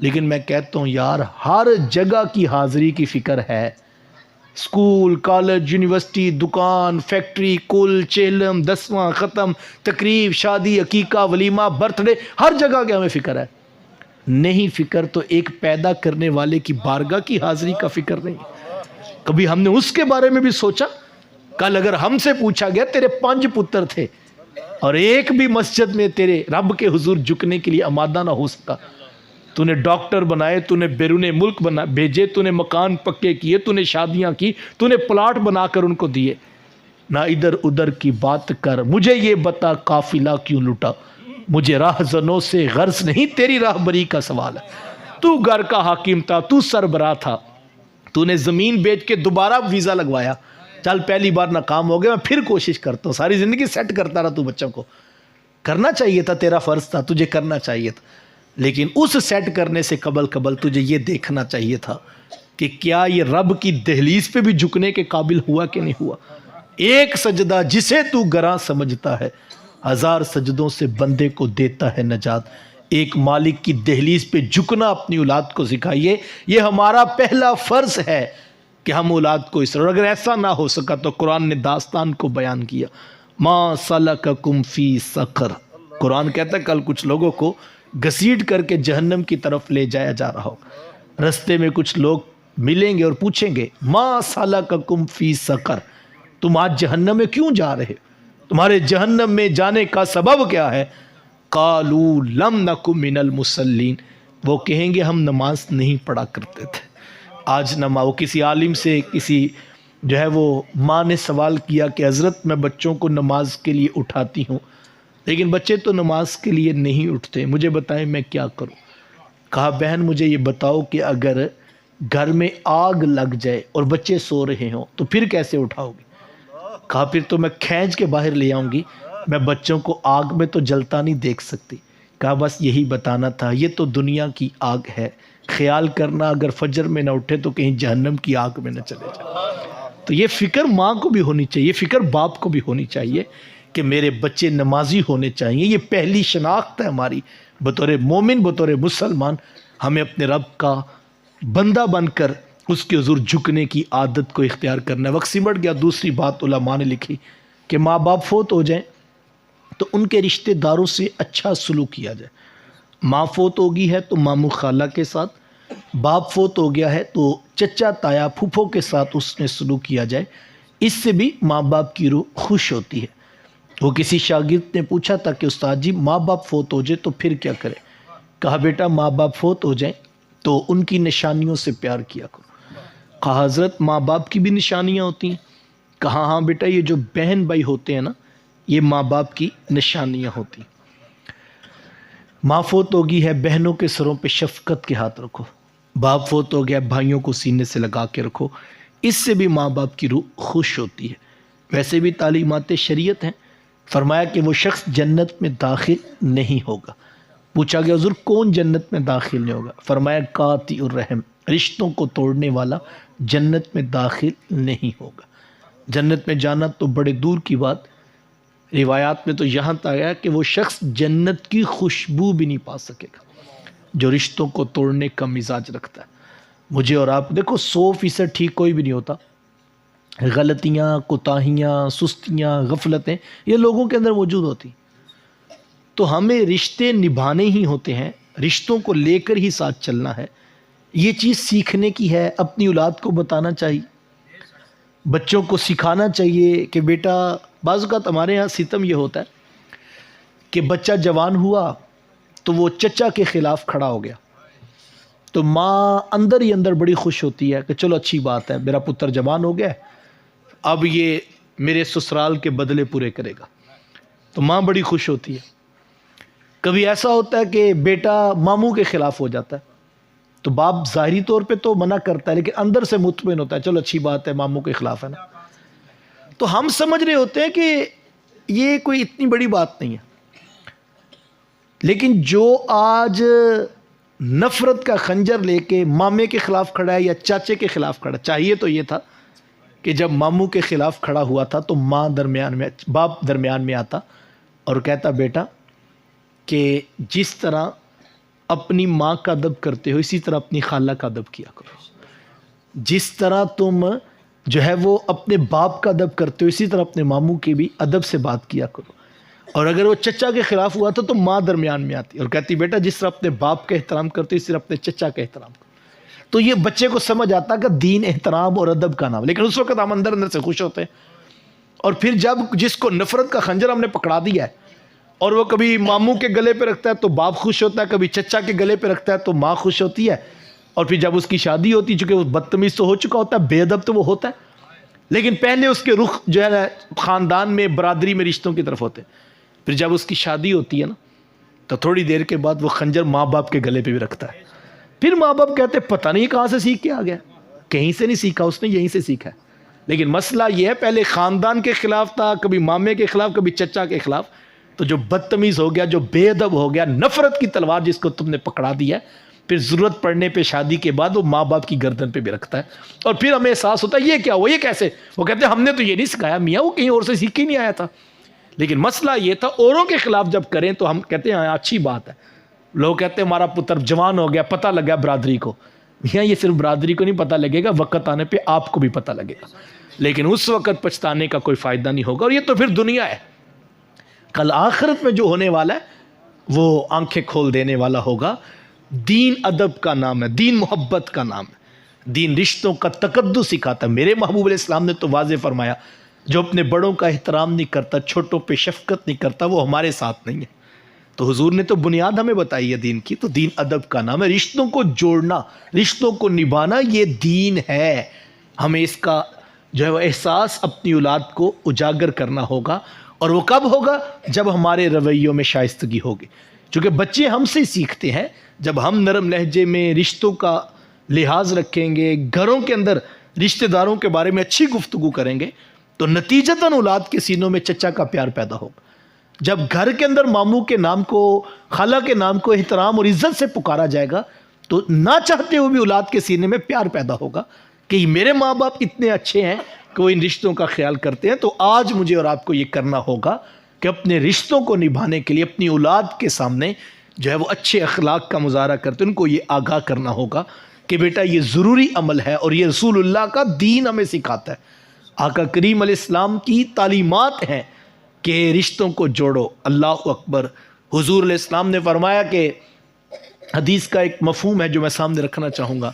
لیکن میں کہتا ہوں یار ہر جگہ کی حاضری کی فکر ہے، اسکول، کالج، یونیورسٹی، دکان، فیکٹری، کل، چیلم، دسواں، ختم، تقریب، شادی، عقیقہ، ولیمہ، برتھ ڈے، ہر جگہ کی ہمیں فکر ہے۔ نہیں فکر تو ایک پیدا کرنے والے کی بارگاہ کی حاضری کا فکر نہیں۔ کبھی ہم نے اس کے بارے میں بھی سوچا؟ کل اگر ہم سے پوچھا گیا تیرے 5 پتر تھے اور ایک بھی مسجد میں تیرے رب کے حضور جھکنے کے لیے آمادہ نہ ہو سکا، تو نے ڈاکٹر بنائے، تو نے بیرون ملک بھیجے، تو نے مکان پکے کیے، تو نے شادیاں کی، تو نے پلاٹ بنا کر ان کو دیے، نہ ادھر ادھر کی بات کر، مجھے یہ بتا قافلہ کیوں لٹا، مجھے راہزنوں سے غرض نہیں، تیری راہبری کا سوال ہے۔ تو گھر کا حاکم تھا، تو سربراہ تھا، تو نے زمین بیچ کے دوبارہ ویزا لگوایا، چل پہلی بار ناکام ہو گیا، میں پھر کوشش کرتا ہوں، ساری زندگی سیٹ کرتا رہا، تو بچوں کو کرنا چاہیے تھا، تیرا فرض تھا، تجھے کرنا چاہیے تھا، لیکن اس سیٹ کرنے سے قبل تجھے یہ دیکھنا چاہیے تھا کہ کیا یہ رب کی دہلیز پہ بھی جھکنے کے قابل ہوا کہ نہیں ہوا۔ ایک سجدہ جسے تو گراں سمجھتا ہے، 1000 سجدوں سے بندے کو دیتا ہے نجات۔ ایک مالک کی دہلیز پہ جھکنا اپنی اولاد کو سکھائیے، یہ ہمارا پہلا فرض ہے کہ ہم اولاد کو اس طرح، اور اگر ایسا نہ ہو سکا تو قرآن نے داستان کو بیان کیا، ما سلککم فی سقر، قرآن کہتا ہے کل کچھ لوگوں کو گھسیٹ کر کے جہنم کی طرف لے جایا جا رہا ہو، رستے میں کچھ لوگ ملیں گے اور پوچھیں گے ما سلککم فی سقر، تم آج جہنم میں کیوں جا رہے، تمہارے جہنم میں جانے کا سبب کیا ہے؟ قالوا لم نک من المصلین، وہ کہیں گے ہم نماز نہیں پڑھا کرتے تھے۔ آج نماز، وہ کسی عالم سے، کسی جو ہے وہ ماں نے سوال کیا کہ حضرت میں بچوں کو نماز کے لیے اٹھاتی ہوں لیکن بچے تو نماز کے لیے نہیں اٹھتے، مجھے بتائیں میں کیا کروں؟ کہا بہن مجھے یہ بتاؤ کہ اگر گھر میں آگ لگ جائے اور بچے سو رہے ہوں تو پھر کیسے اٹھاؤ گی؟ کہا پھر تو میں کھینچ کے باہر لے آؤں گی، میں بچوں کو آگ میں تو جلتا نہیں دیکھ سکتی۔ کہا بس یہی بتانا تھا، یہ تو دنیا کی آگ ہے، خیال کرنا اگر فجر میں نہ اٹھے تو کہیں جہنم کی آگ میں نہ چلے جائے۔ تو یہ فکر ماں کو بھی ہونی چاہیے، یہ فکر باپ کو بھی ہونی چاہیے کہ میرے بچے نمازی ہونے چاہیے۔ یہ پہلی شناخت ہے ہماری بطور مومن، بطور مسلمان، ہمیں اپنے رب کا بندہ بن کر اس کے حضور جھکنے کی عادت کو اختیار کرنا ہے۔ وقت سمٹ گیا، دوسری بات علماء نے لکھی کہ ماں باپ فوت ہو جائیں تو ان کے رشتہ داروں سے اچھا سلوک کیا جائے۔ ماں فوت ہو گئی ہے تو ماموں خالہ کے ساتھ، باپ فوت ہو گیا ہے تو چچا تایا پھوپھو کے ساتھ اس نے سلوک کیا جائے، اس سے بھی ماں باپ کی روح خوش ہوتی ہے۔ وہ کسی شاگرد نے پوچھا تھا کہ استاد جی ماں باپ فوت ہو جائے تو پھر کیا کرے؟ کہا بیٹا ماں باپ فوت ہو جائیں تو ان کی نشانیوں سے پیار کیا کرو۔ کہا حضرت ماں باپ کی بھی نشانیاں ہوتی ہیں؟ کہا ہاں بیٹا، یہ جو بہن بھائی ہوتے ہیں نا، یہ ماں باپ کی نشانیاں ہوتی ہیں۔ ماں فوت ہو گئی ہے، بہنوں کے سروں پہ شفقت کے ہاتھ رکھو، باپ فوت ہو گیا، بھائیوں کو سینے سے لگا کے رکھو، اس سے بھی ماں باپ کی روح خوش ہوتی ہے۔ ویسے بھی تعلیمات شریعت ہیں، فرمایا کہ وہ شخص جنت میں داخل نہیں ہوگا۔ پوچھا گیا حضور کون جنت میں داخل نہیں ہوگا؟ فرمایا قاطع الرحم، رشتوں کو توڑنے والا جنت میں داخل نہیں ہوگا۔ جنت میں جانا تو بڑے دور کی بات، روایات میں تو یہاں تک آیا کہ وہ شخص جنت کی خوشبو بھی نہیں پا سکے گا جو رشتوں کو توڑنے کا مزاج رکھتا ہے۔ مجھے اور آپ دیکھو 100% ٹھیک کوئی بھی نہیں ہوتا، غلطیاں، کوتاہیاں، سستیاں، غفلتیں یہ لوگوں کے اندر موجود ہوتی، تو ہمیں رشتے نبھانے ہی ہوتے ہیں، رشتوں کو لے کر ہی ساتھ چلنا ہے۔ یہ چیز سیکھنے کی ہے، اپنی اولاد کو بتانا چاہیے، بچوں کو سکھانا چاہیے کہ بیٹا، بعض اوقات ہمارے یہاں ستم یہ ہوتا ہے کہ بچہ جوان ہوا تو وہ چچا کے خلاف کھڑا ہو گیا، تو ماں اندر ہی اندر بڑی خوش ہوتی ہے کہ چلو اچھی بات ہے، میرا پتر جوان ہو گیا، اب یہ میرے سسرال کے بدلے پورے کرے گا، تو ماں بڑی خوش ہوتی ہے۔ کبھی ایسا ہوتا ہے کہ بیٹا ماموں کے خلاف ہو جاتا ہے تو باپ ظاہری طور پہ تو منع کرتا ہے لیکن اندر سے مطمئن ہوتا ہے چلو اچھی بات ہے، ماموں کے خلاف ہے نا۔ تو ہم سمجھ رہے ہوتے ہیں کہ یہ کوئی اتنی بڑی بات نہیں ہے، لیکن جو آج نفرت کا خنجر لے کے مامے کے خلاف کھڑا ہے یا چاچے کے خلاف کھڑا، چاہیے تو یہ تھا کہ جب ماموں کے خلاف کھڑا ہوا تھا تو باپ درمیان میں آتا اور کہتا بیٹا کہ جس طرح اپنی ماں کا ادب کرتے ہو اسی طرح اپنی خالہ کا ادب کیا کرو. جس طرح تم جو ہے وہ اپنے باپ کا ادب کرتے ہو اسی طرح اپنے ماموں کی بھی ادب سے بات کیا کرو. اور اگر وہ چچا کے خلاف ہوا تو ماں درمیان میں آتی اور کہتی بیٹا جس طرح اپنے باپ کا احترام کرتے ہو اسی طرح اپنے چچا کا احترام کرو. تو یہ بچے کو سمجھ آتا کہ دین احترام اور ادب کا نام. لیکن اس وقت ہم اندر اندر سے خوش ہوتے ہیں. اور پھر جب جس کو نفرت کا خنجر ہم نے پکڑا دیا ہے اور وہ کبھی ماموں کے گلے پہ رکھتا ہے تو باپ خوش ہوتا ہے, کبھی چچا کے گلے پہ رکھتا ہے تو ماں خوش ہوتی ہے, اور پھر جب اس کی شادی ہوتی ہے چونکہ وہ بدتمیز تو ہو چکا ہوتا ہے, بے ادب تو وہ ہوتا ہے, لیکن پہلے اس کے رخ جو ہے خاندان میں برادری میں رشتوں کی طرف ہوتے ہیں. پھر جب اس کی شادی ہوتی ہے نا تو تھوڑی دیر کے بعد وہ خنجر ماں باپ کے گلے پہ بھی رکھتا ہے. پھر ماں باپ کہتے پتہ نہیں کہاں سے سیکھ کے آ گیا, کہیں سے نہیں سیکھا اس نے, یہیں سے سیکھا ہے. لیکن مسئلہ یہ ہے پہلے خاندان کے خلاف تھا, کبھی مامے کے خلاف کبھی چچا کے خلاف, تو جو بدتمیز ہو گیا, جو بے ادب ہو گیا, نفرت کی تلوار جس کو تم نے پکڑا دیا ہے, پھر ضرورت پڑنے پہ شادی کے بعد وہ ماں باپ کی گردن پہ بھی رکھتا ہے. اور پھر ہمیں احساس ہوتا ہے یہ کیا ہوا, یہ کیسے, وہ کہتے ہیں ہم نے تو یہ نہیں سکھایا میاں, وہ کہیں اور سے سیکھ کے نہیں آیا تھا. لیکن مسئلہ یہ تھا اوروں کے خلاف جب کریں تو ہم کہتے ہیں ہاں اچھی بات ہے. لوگ کہتے ہیں ہمارا پتر جوان ہو گیا, پتہ لگا برادری کو. میاں یہ صرف برادری کو نہیں پتہ لگے گا, وقت آنے پہ آپ کو بھی پتہ لگے گا, لیکن اس وقت پچھتانے کا کوئی فائدہ نہیں ہوگا. اور یہ تو پھر دنیا ہے, کل آخرت میں جو ہونے والا ہے وہ آنکھیں کھول دینے والا ہوگا. دین ادب کا نام ہے, دین محبت کا نام ہے, دین رشتوں کا تقدس سکھاتا ہے. میرے محبوب علیہ السلام نے تو واضح فرمایا جو اپنے بڑوں کا احترام نہیں کرتا, چھوٹوں پہ شفقت نہیں کرتا, وہ ہمارے ساتھ نہیں ہے. تو حضور نے تو بنیاد ہمیں بتائی ہے دین کی. تو دین ادب کا نام ہے, رشتوں کو جوڑنا, رشتوں کو نبھانا, یہ دین ہے. ہمیں اس کا جو ہے وہ احساس اپنی اولاد کو اجاگر کرنا ہوگا. اور وہ کب ہوگا, جب ہمارے رویوں میں شائستگی ہوگی. چونکہ بچے ہم سے سیکھتے ہیں. جب ہم نرم لہجے میں رشتوں کا لحاظ رکھیں گے, گھروں کے اندر رشتہ داروں کے بارے میں اچھی گفتگو کریں گے, تو نتیجتاً اولاد کے سینوں میں چچا کا پیار پیدا ہوگا. جب گھر کے اندر ماموں کے نام کو, خالہ کے نام کو احترام اور عزت سے پکارا جائے گا تو نہ چاہتے ہوئے بھی اولاد کے سینے میں پیار پیدا ہوگا کہ میرے ماں باپ اتنے اچھے ہیں کہ وہ ان رشتوں کا خیال کرتے ہیں. تو آج مجھے اور آپ کو یہ کرنا ہوگا کہ اپنے رشتوں کو نبھانے کے لیے اپنی اولاد کے سامنے جو ہے وہ اچھے اخلاق کا مظاہرہ کرتے ہیں, ان کو یہ آگاہ کرنا ہوگا کہ بیٹا یہ ضروری عمل ہے اور یہ رسول اللہ کا دین ہمیں سکھاتا ہے. آقا کریم علیہ السلام کی تعلیمات ہیں کہ رشتوں کو جوڑو. اللہ اکبر. حضور علیہ السلام نے فرمایا کہ حدیث کا ایک مفہوم ہے جو میں سامنے رکھنا چاہوں گا.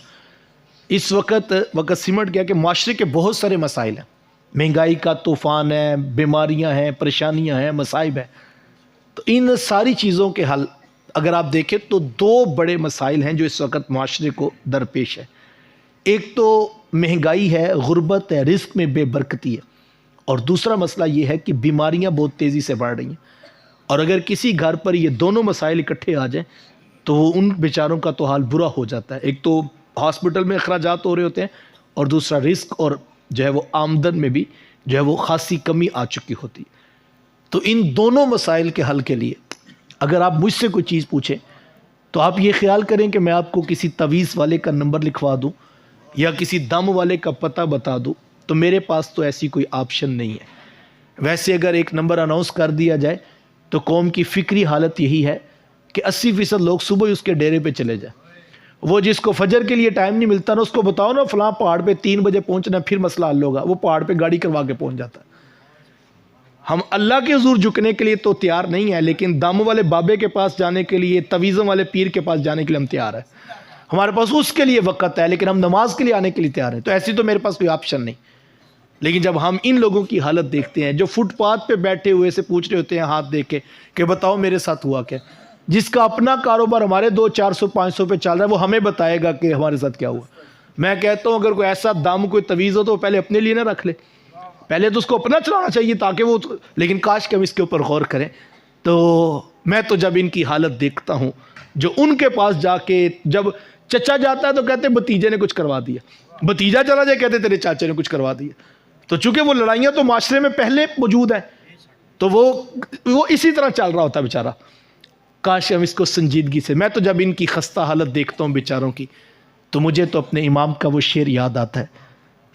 اس وقت سمٹ گیا کہ معاشرے کے بہت سارے مسائل ہیں, مہنگائی کا طوفان ہے, بیماریاں ہیں, پریشانیاں ہیں, مصائب ہیں. تو ان ساری چیزوں کے حل اگر آپ دیکھیں تو دو بڑے مسائل ہیں جو اس وقت معاشرے کو درپیش ہے. ایک تو مہنگائی ہے, غربت ہے, رزق میں بے برکتی ہے, اور دوسرا مسئلہ یہ ہے کہ بیماریاں بہت تیزی سے بڑھ رہی ہیں. اور اگر کسی گھر پر یہ دونوں مسائل اکٹھے آ جائیں تو ان بیچاروں کا تو حال برا ہو جاتا ہے. ایک تو ہاسپٹل میں اخراجات ہو رہے ہوتے ہیں, اور دوسرا رزق اور جو ہے وہ آمدن میں بھی جو ہے وہ خاصی کمی آ چکی ہوتی. تو ان دونوں مسائل کے حل کے لیے اگر آپ مجھ سے کوئی چیز پوچھیں تو آپ یہ خیال کریں کہ میں آپ کو کسی تعویذ والے کا نمبر لکھوا دوں یا کسی دم والے کا پتہ بتا دوں, تو میرے پاس تو ایسی کوئی آپشن نہیں ہے. ویسے اگر ایک نمبر اناؤنس کر دیا جائے تو قوم کی فکری حالت یہی ہے کہ 80% لوگ صبح ہی اس کے ڈیرے پہ چلے جائیں. وہ جس کو فجر کے لیے ٹائم نہیں ملتا نا, اس کو بتاؤ نا فلاں پہاڑ پہ 3 بجے پہنچنا, پھر مسئلہ حل ہوگا. وہ پہاڑ پہ گاڑی کروا کے پہنچ جاتا ہے. ہم اللہ کے حضور جھکنے کے لیے تو تیار نہیں ہے, لیکن دم والے بابے کے پاس جانے کے لیے, تویزوں والے پیر کے پاس جانے کے لیے ہم تیار ہیں. ہمارے پاس اس کے لیے وقت ہے, لیکن ہم نماز کے لیے آنے کے لیے تیار ہیں. تو ایسی تو میرے پاس کوئی آپشن نہیں. لیکن جب ہم ان لوگوں کی حالت دیکھتے ہیں جو فٹ پاتھ پہ بیٹھے ہوئے سے پوچھ رہے ہوتے ہیں ہاتھ دے کے کہ بتاؤ میرے ساتھ ہوا کیا, جس کا اپنا کاروبار ہمارے 200 400 500 پہ چل رہا ہے, وہ ہمیں بتائے گا کہ ہمارے ساتھ کیا ہوا. میں کہتا ہوں اگر کوئی ایسا دم, کوئی تویز ہو تو وہ پہلے اپنے لیے نہ رکھ لے, پہلے تو اس کو اپنا چلانا چاہیے تاکہ وہ, لیکن کاش کہ ہم اس کے اوپر غور کریں. تو میں تو جب ان کی حالت دیکھتا ہوں, جو ان کے پاس جا کے جب چچا جاتا ہے تو کہتے ہیں بھتیجے نے کچھ کروا دیا, بھتیجا چلا جائے کہتے تیرے چاچے نے کچھ کروا دیا. تو چونکہ وہ لڑائیاں تو معاشرے میں پہلے موجود ہیں, تو وہ اسی طرح چل رہا ہوتا ہے بیچارہ. کاش ہم اس کو سنجیدگی سے, میں تو جب ان کی خستہ حالت دیکھتا ہوں بیچاروں کی, تو مجھے تو اپنے امام کا وہ شعر یاد آتا ہے,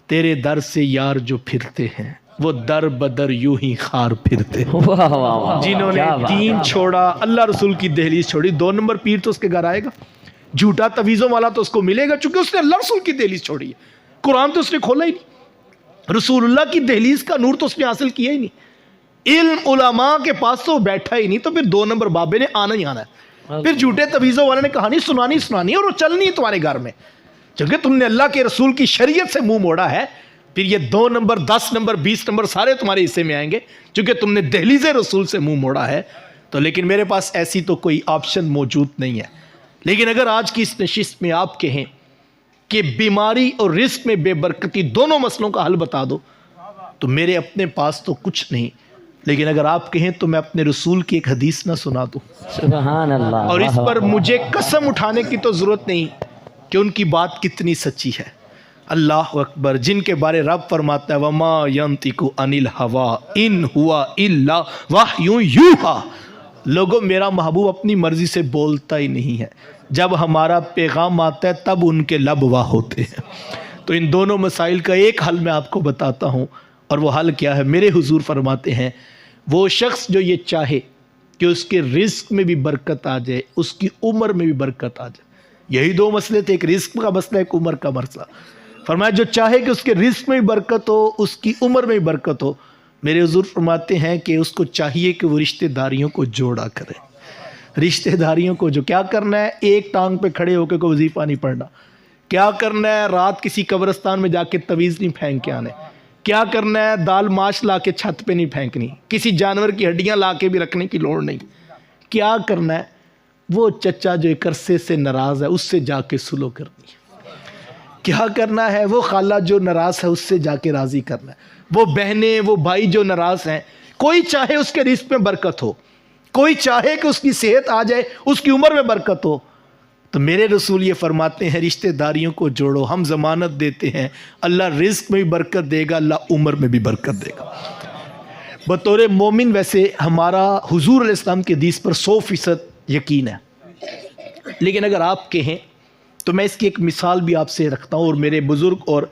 تیرے در سے یار جو پھرتے ہیں وہ در بدر یوں ہی خار پھرتے، واہ واہ واہ، جنہوں نے کیا بات ہے۔ دین چھوڑا، اللہ رسول کی دہلیز چھوڑی۔ 2 نمبر پیر تو اس کے گھر آئے گا، جھوٹا تویزوں والا تو اس کو ملے گا، چونکہ اس نے اللہ رسول کی دہلیز چھوڑی ہے۔ قرآن تو اس نے کھولا ہی نہیں، رسول اللہ کی دہلیز کا نور تو اس نے حاصل کیا ہی نہیں، علم علماء کے پاس تو بیٹھا ہی نہیں، تو پھر 2 نمبر بابے نے آنا ہی آنا ہے۔ پھر جھوٹے تویزوں والے نے کہانی سنانی اور وہ چلنی ہے تمہارے گھر میں، چونکہ تم نے اللہ کے رسول کی شریعت سے منہ موڑا ہے، پھر یہ 2 نمبر 10 نمبر 20 نمبر سارے تمہارے حصے میں آئیں گے، چونکہ تم نے دہلیز رسول سے منہ موڑا ہے۔ تو لیکن میرے پاس ایسی تو کوئی آپشن موجود نہیں ہے۔ لیکن اگر آج کی اس نشست میں آپ کہیں کہ بیماری اور رزق میں بے برکتی دونوں مسئلوں کا حل بتا دو، تو میرے اپنے پاس تو کچھ نہیں، لیکن اگر آپ کہیں تو میں اپنے رسول کی ایک حدیث نہ سنا دوں، سبحان اللہ، اور اس واہ پر واہ۔ مجھے قسم اٹھانے کی تو ضرورت نہیں کہ ان کی بات کتنی سچی ہے۔ اللہ اکبر، جن کے بارے رب فرماتا ہے وما ينطق عن الهوى ان هو الا وحی یوحی، لوگوں میرا محبوب اپنی مرضی سے بولتا ہی نہیں ہے، جب ہمارا پیغام آتا ہے تب ان کے لب واہ ہوتے ہیں۔ تو ان دونوں مسائل کا ایک حل میں آپ کو بتاتا ہوں، اور وہ حل کیا ہے؟ میرے حضور فرماتے ہیں وہ شخص جو یہ چاہے کہ اس کے رزق میں بھی برکت آ جائے، اس کی عمر میں بھی برکت آ جائے، یہی 2 مسئلے تھے، ایک رزق کا مسئلہ، ایک عمر کا مسئلہ۔ فرمایا جو چاہے کہ اس کے رزق میں بھی برکت ہو، اس کی عمر میں بھی برکت ہو، میرے حضور فرماتے ہیں کہ اس کو چاہیے کہ وہ رشتہ داریوں کو جوڑا کرے۔ رشتہ داریوں کو جو کیا کرنا ہے؟ ایک ٹانگ پہ کھڑے ہو کے کوئی وظیفہ نہیں پڑھنا، کیا کرنا ہے؟ رات کسی قبرستان میں جا کے تویز نہیں پھینک کے آنے، کیا کرنا ہے؟ دال ماش لا کے چھت پہ نہیں پھینکنی، کسی جانور کی ہڈیاں لا کے بھی رکھنے کی لوڑ نہیں۔ کیا کرنا ہے؟ وہ چچا جو ایک عرصے سے ناراض ہے اس سے جا کے سلو کرنی ہے۔ کیا کرنا ہے؟ وہ خالہ جو ناراض ہے اس سے جا کے راضی کرنا ہے۔ وہ بہنیں، وہ بھائی جو ناراض ہیں، کوئی چاہے اس کے رزق میں برکت ہو، کوئی چاہے کہ اس کی صحت آ جائے، اس کی عمر میں برکت ہو، تو میرے رسول یہ فرماتے ہیں رشتہ داریوں کو جوڑو۔ ہم ضمانت دیتے ہیں اللہ رزق میں بھی برکت دے گا، اللہ عمر میں بھی برکت دے گا۔ بطور مومن ویسے ہمارا حضور علیہ السلام کے حدیث پر 100% یقین ہے، لیکن اگر آپ کہیں تو میں اس کی ایک مثال بھی آپ سے رکھتا ہوں، اور میرے بزرگ اور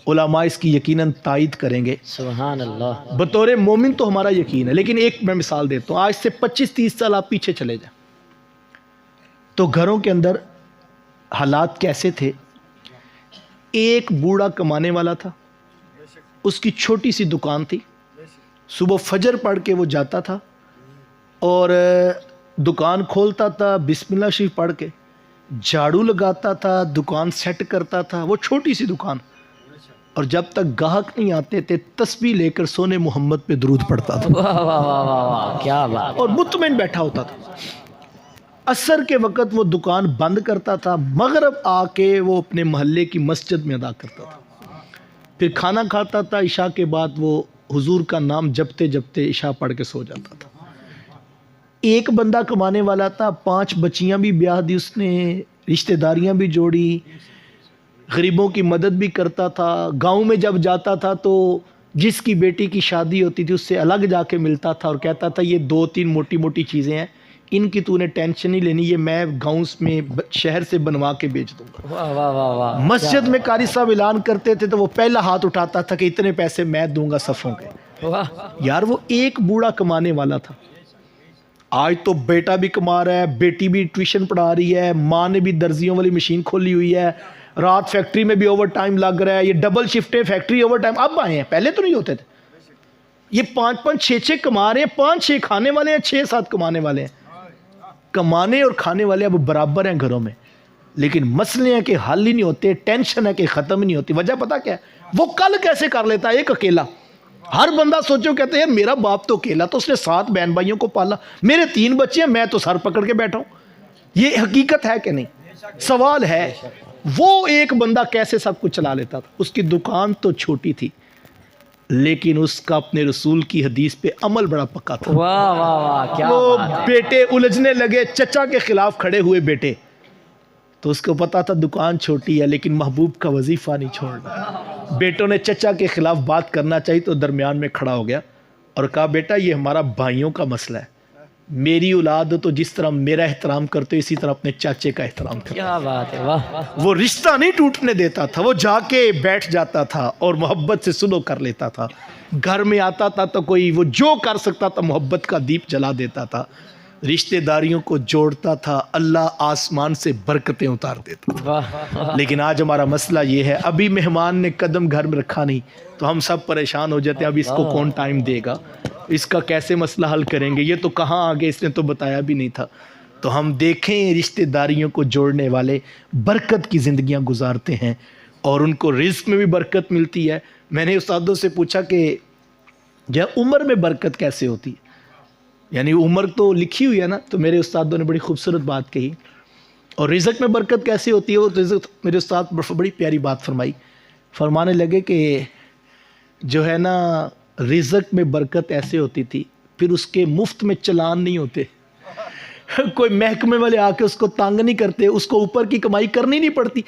علماء اس کی یقیناً تائید کریں گے۔ سبحان اللہ۔ بطور مومن تو ہمارا یقین ہے، لیکن ایک میں مثال دیتا ہوں۔ آج سے 25-30 سال آپ پیچھے چلے جائیں تو گھروں کے اندر حالات کیسے تھے؟ ایک بوڑھا کمانے والا تھا، اس کی چھوٹی سی دکان تھی، صبح فجر پڑھ کے وہ جاتا تھا اور دکان کھولتا تھا، بسم اللہ شریف پڑھ کے جھاڑو لگاتا تھا، دکان سیٹ کرتا تھا، وہ چھوٹی سی دکان، اور جب تک گاہک نہیں آتے تھے تسبیح لے کر سونے محمد پہ درود پڑھتا تھا، واہ واہ واہ واہ واہ، کیا بات۔ اور مطمئن بیٹھا ہوتا تھا۔ عصر کے وقت وہ دکان بند کرتا تھا، مغرب آ کے وہ اپنے محلے کی مسجد میں ادا کرتا تھا، پھر کھانا کھاتا تھا، عشاء کے بعد وہ حضور کا نام جپتے جپتے عشاء پڑھ کے سو جاتا تھا۔ ایک بندہ کمانے والا تھا، 5 بچیاں بھی بیاہ دی اس نے، رشتہ داریاں بھی جوڑی، غریبوں کی مدد بھی کرتا تھا۔ گاؤں میں جب جاتا تھا تو جس کی بیٹی کی شادی ہوتی تھی اس سے الگ جا کے ملتا تھا اور کہتا تھا یہ 2-3 موٹی موٹی چیزیں ہیں، ان کی تو نے ٹینشن نہیں لینی، یہ میں گاؤں میں شہر سے بنوا کے بیچ دوں گا۔ واہ واہ واہ واہ۔ مسجد میں قاری صاحب اعلان کرتے تھے تو وہ پہلا ہاتھ اٹھاتا تھا کہ اتنے پیسے میں دوں گا صفوں کے۔ واہ، یار وہ ایک بوڑھا کمانے والا تھا، آج تو بیٹا بھی کما رہا ہے، بیٹی بھی ٹیوشن پڑھا رہی ہے، ماں نے بھی درزیوں والی مشین کھولی ہوئی ہے، رات فیکٹری میں بھی اوور ٹائم لگ رہا ہے، یہ ڈبل شفٹیں فیکٹری اوور ٹائم اب آئے ہیں، پہلے تو نہیں ہوتے تھے۔ یہ 5-5 6-6 کما رہے ہیں، 5-6 کھانے والے ہیں، 6-7 کمانے والے ہیں۔ کمانے اور کھانے والے اب برابر ہیں گھروں میں، لیکن مسئلے ہیں کہ حل ہی نہیں ہوتے، ٹینشن ہے کہ ختم ہی نہیں ہوتی۔ وجہ پتہ کیا ہے؟ وہ کل کیسے کر لیتا ہے ایک اکیلا؟ ہر بندہ سوچو کہتے ہیں میرا باپ تو اکیلا، تو اس نے 7 بہن بھائیوں کو پالا، میرے 3 بچے ہیں، میں تو سر پکڑ کے بیٹھا ہوں۔ یہ حقیقت ہے کہ نہیں؟ سوال ہے وہ ایک بندہ کیسے سب کچھ چلا لیتا تھا؟ اس کی دکان تو چھوٹی تھی لیکن اس کا اپنے رسول کی حدیث پہ عمل بڑا پکا تھا۔ واہ واہ واہ، کیا وہ بات۔ بیٹے الجھنے لگے، چچا کے خلاف کھڑے ہوئے بیٹے، تو اس کو پتا تھا دکان چھوٹی ہے لیکن محبوب کا وظیفہ نہیں چھوڑنا۔ بیٹوں نے چچا کے خلاف بات کرنا چاہی تو درمیان میں کھڑا ہو گیا اور کہا بیٹا یہ ہمارا بھائیوں کا مسئلہ ہے، میری اولاد تو جس طرح میرا احترام کرتے اسی طرح اپنے چاچے کا احترام کرتے. کیا بات ہے، واہ. وہ رشتہ نہیں ٹوٹنے دیتا تھا، وہ جا کے بیٹھ جاتا تھا اور محبت سے سلوک کر لیتا تھا. گھر میں آتا تھا تو کوئی وہ جو کر سکتا تھا محبت کا دیپ جلا دیتا تھا. رشتہ داریوں کو جوڑتا تھا، اللہ آسمان سے برکتیں اتار دیتا تھا. واہ. لیکن آج ہمارا مسئلہ یہ ہے، ابھی مہمان نے قدم گھر میں رکھا نہیں تو ہم سب پریشان ہو جاتے ہیں، اب اس کو کون ٹائم دے گا، اس کا کیسے مسئلہ حل کریں گے، یہ تو کہاں آگے اس نے تو بتایا بھی نہیں تھا. تو ہم دیکھیں رشتہ داریوں کو جوڑنے والے برکت کی زندگیاں گزارتے ہیں اور ان کو رزق میں بھی برکت ملتی ہے. میں نے استادوں سے پوچھا کہ جو عمر میں برکت کیسے ہوتی ہے، یعنی عمر تو لکھی ہوئی ہے نا، تو میرے استادوں نے بڑی خوبصورت بات کہی. اور رزق میں برکت کیسے ہوتی ہے، وہ رزق میرے استاد بڑی پیاری بات فرمانے لگے کہ جو ہے نا رزق میں برکت ایسے ہوتی تھی، پھر اس کے مفت میں چلان نہیں ہوتے، کوئی محکمے والے آ کے اس کو تانگ نہیں کرتے، اس کو اوپر کی کمائی کرنی نہیں پڑتی،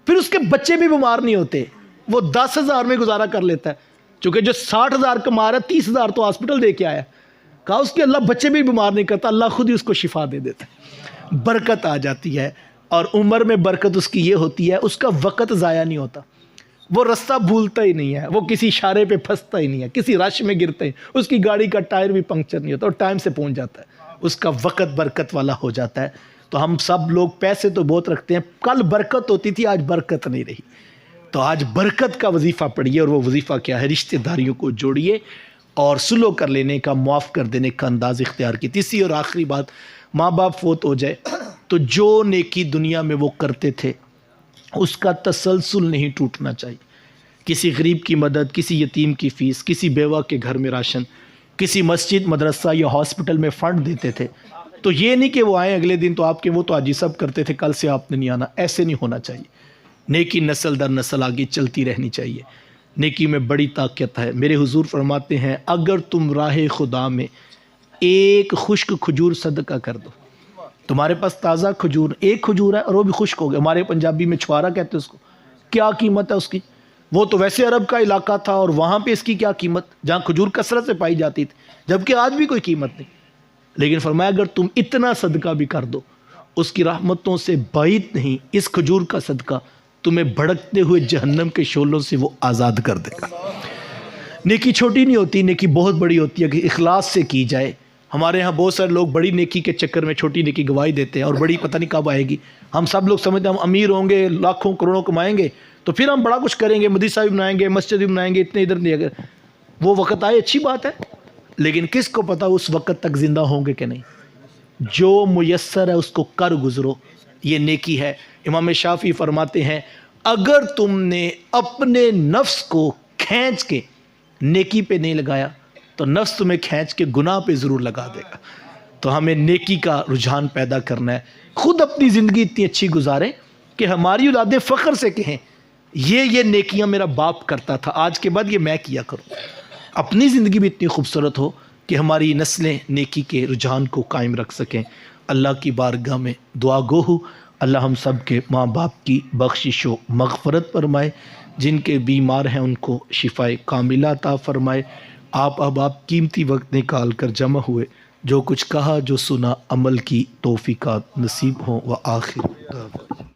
پھر اس کے بچے بھی بیمار نہیں ہوتے، وہ 10,000 میں گزارا کر لیتا ہے. چونکہ جو 60,000 کما رہا ہے 30,000 تو ہاسپٹل دے کے آیا، کہا اس کے اللہ بچے بھی بیمار نہیں کرتا، اللہ خود ہی اس کو شفا دے دیتا ہے. برکت آ جاتی ہے. اور عمر میں برکت اس کی یہ ہوتی ہے، اس کا وقت ضائع نہیں ہوتا، وہ رستہ بھولتا ہی نہیں ہے، وہ کسی اشارے پہ پھنستا ہی نہیں ہے، کسی رش میں گرتے ہی اس کی گاڑی کا ٹائر بھی پنکچر نہیں ہوتا اور ٹائم سے پہنچ جاتا ہے، اس کا وقت برکت والا ہو جاتا ہے. تو ہم سب لوگ پیسے تو بہت رکھتے ہیں، کل برکت ہوتی تھی آج برکت نہیں رہی. تو آج برکت کا وظیفہ پڑھیے، اور وہ وظیفہ کیا ہے، رشتہ داریوں کو جوڑیے اور سلو کر لینے کا، معاف کر دینے کا انداز اختیار کی. تیسری اور آخری بات، ماں باپ فوت ہو جائے تو جو نیکی دنیا میں وہ کرتے تھے اس کا تسلسل نہیں ٹوٹنا چاہیے. کسی غریب کی مدد، کسی یتیم کی فیس، کسی بیوہ کے گھر میں راشن، کسی مسجد، مدرسہ یا ہاسپٹل میں فنڈ دیتے تھے، تو یہ نہیں کہ وہ آئیں اگلے دن تو آپ کے وہ تو آج ہی سب کرتے تھے، کل سے آپ نے نہیں آنا. ایسے نہیں ہونا چاہیے. نیکی نسل در نسل آگے چلتی رہنی چاہیے. نیکی میں بڑی طاقت ہے. میرے حضور فرماتے ہیں اگر تم راہ خدا میں ایک خشک کھجور صدقہ کر دو، تمہارے پاس تازہ کھجور ایک کھجور ہے اور وہ بھی خشک ہو گیا، ہمارے پنجابی میں چھوارا کہتے ہیں اس کو، کیا قیمت ہے اس کی؟ وہ تو ویسے عرب کا علاقہ تھا اور وہاں پہ اس کی کیا قیمت، جہاں کھجور کثرت سے پائی جاتی تھی، جبکہ آج بھی کوئی قیمت نہیں. لیکن فرمایا اگر تم اتنا صدقہ بھی کر دو، اس کی رحمتوں سے بعید نہیں، اس کھجور کا صدقہ تمہیں بھڑکتے ہوئے جہنم کے شعلوں سے وہ آزاد کر دے گا. نیکی چھوٹی نہیں ہوتی، نیکی بہت بڑی ہوتی ہے کہ اخلاص سے کی جائے. ہمارے ہاں بہت سارے لوگ بڑی نیکی کے چکر میں چھوٹی نیکی گواہی دیتے ہیں اور بڑی پتہ نہیں کب آئے گی. ہم سب لوگ سمجھتے ہیں ہم امیر ہوں گے، لاکھوں کروڑوں کمائیں گے تو پھر ہم بڑا کچھ کریں گے، مدرسہ بھی بنائیں گے، مسجد بھی بنائیں گے، اتنے ادھر نہیں. اگر وہ وقت آئے اچھی بات ہے، لیکن کس کو پتہ اس وقت تک زندہ ہوں گے کہ نہیں. جو میسر ہے اس کو کر گزرو، یہ نیکی ہے. امام شافعی فرماتے ہیں اگر تم نے اپنے نفس کو کھینچ کے نیکی پہ نہیں لگایا تو نفس تمہیں کھینچ کے گناہ پہ ضرور لگا دے گا. تو ہمیں نیکی کا رجحان پیدا کرنا ہے. خود اپنی زندگی اتنی اچھی گزاریں کہ ہماری اولادیں فخر سے کہیں یہ نیکیاں میرا باپ کرتا تھا، آج کے بعد یہ میں کیا کروں. اپنی زندگی بھی اتنی خوبصورت ہو کہ ہماری نسلیں نیکی کے رجحان کو قائم رکھ سکیں. اللہ کی بارگاہ میں دعا گو ہوں اللہ ہم سب کے ماں باپ کی بخشش و مغفرت فرمائے، جن کے بیمار ہیں ان کو شفائے کاملہ عطا فرمائے. آپ قیمتی وقت نکال کر جمع ہوئے، جو کچھ کہا جو سنا عمل کی توفیقات نصیب ہوں. وآخر